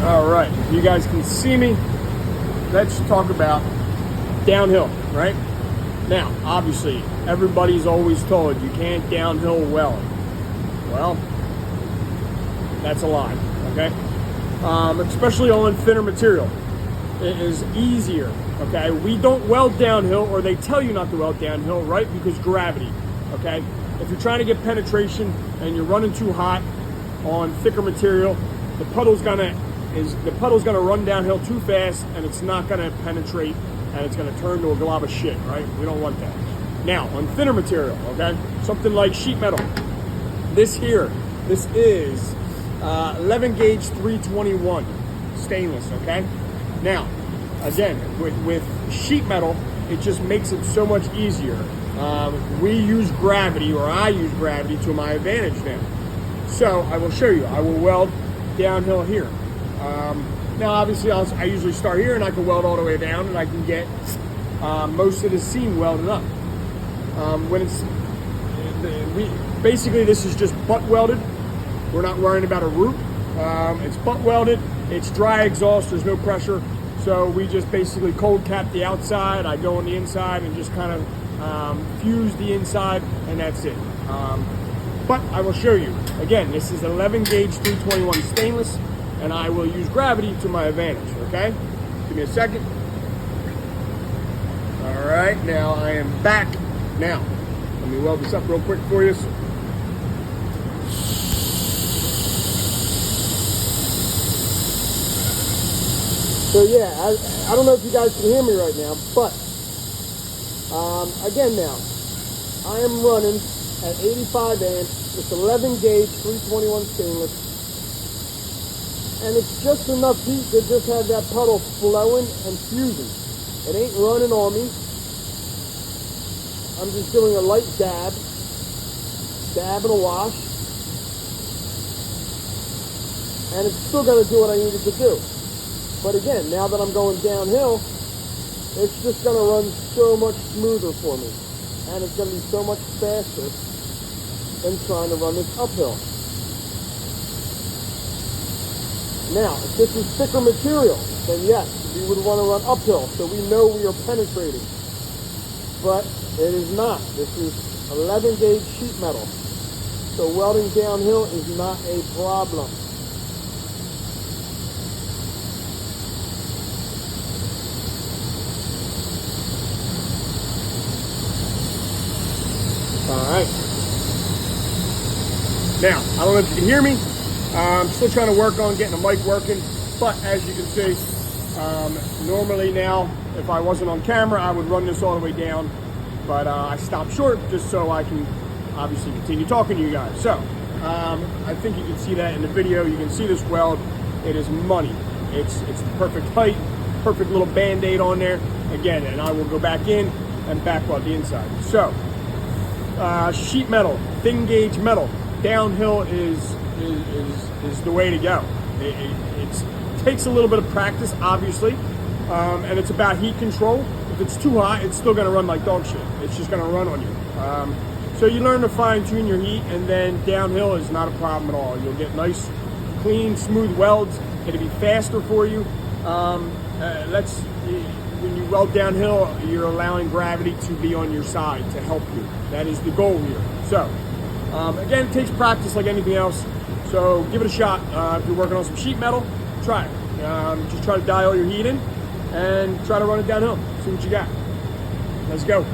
All right, if you guys can see me, let's talk about downhill, right? Now, obviously, everybody's always told you can't downhill weld. Well, that's a lie, okay? Especially on thinner material. It is easier, okay? We don't weld downhill, or they tell you not to weld downhill, right? Because gravity, okay? If you're trying to get penetration and you're running too hot on thicker material, the puddle's gonna run downhill too fast, and it's not gonna penetrate, and it's gonna turn to a glob of shit, right? We don't want that. Now, on thinner material, okay? Something like sheet metal. This is 11 gauge 321 stainless, okay? Now, again, with sheet metal, it just makes it so much easier. We use gravity, or I use gravity to my advantage now. So I will show you. I will weld downhill here. Now, obviously, I usually start here, and I can weld all the way down, and I can get most of the seam welded up. Basically, this is just butt welded. We're not worrying about a root. It's butt welded. It's dry exhaust. There's no pressure. So we just basically cold cap the outside. I go on the inside and just kind of fuse the inside, and that's it. But I will show you. Again, this is 11 gauge 321 stainless, and I will use gravity to my advantage, okay? Give me a second. All right, now I am back. Now, let me weld this up real quick for you. So yeah, I don't know if you guys can hear me right now, but again now, I am running at 85 amps, it's 11 gauge 321 stainless, and it's just enough heat to just have that puddle flowing and fusing. It ain't running on me. I'm just doing a light dab and a wash, and it's still going to do what I need it to do. But again, now that I'm going downhill, it's just going to run so much smoother for me, and it's going to be so much faster than trying to run this uphill. Now, if this is thicker material, then yes, we would want to run uphill, so we know we are penetrating. But it is not. This is 11 gauge sheet metal, so welding downhill is not a problem. All right. Now, I don't know if you can hear me. I'm still trying to work on getting the mic working, but as you can see, normally now, if I wasn't on camera, I would run this all the way down, but I stopped short just so I can obviously continue talking to you guys. So, I think you can see that in the video. You can see this weld. It is money. It's the perfect height, perfect little band-aid on there. Again, and I will go back in and back weld the inside. So, sheet metal, thin gauge metal, downhill is the way to go. It takes a little bit of practice, obviously, and it's about heat control. If it's too hot, it's still going to run like dog shit. It's just going to run on you. So you learn to fine tune your heat, and then downhill is not a problem at all. You'll get nice, clean, smooth welds. It'll be faster for you. When you weld downhill, you're allowing gravity to be on your side to help you. That is the goal here. So, again, it takes practice like anything else. So give it a shot. If you're working on some sheet metal, try it. Just try to dial your heat in and try to run it downhill. See what you got. Let's go.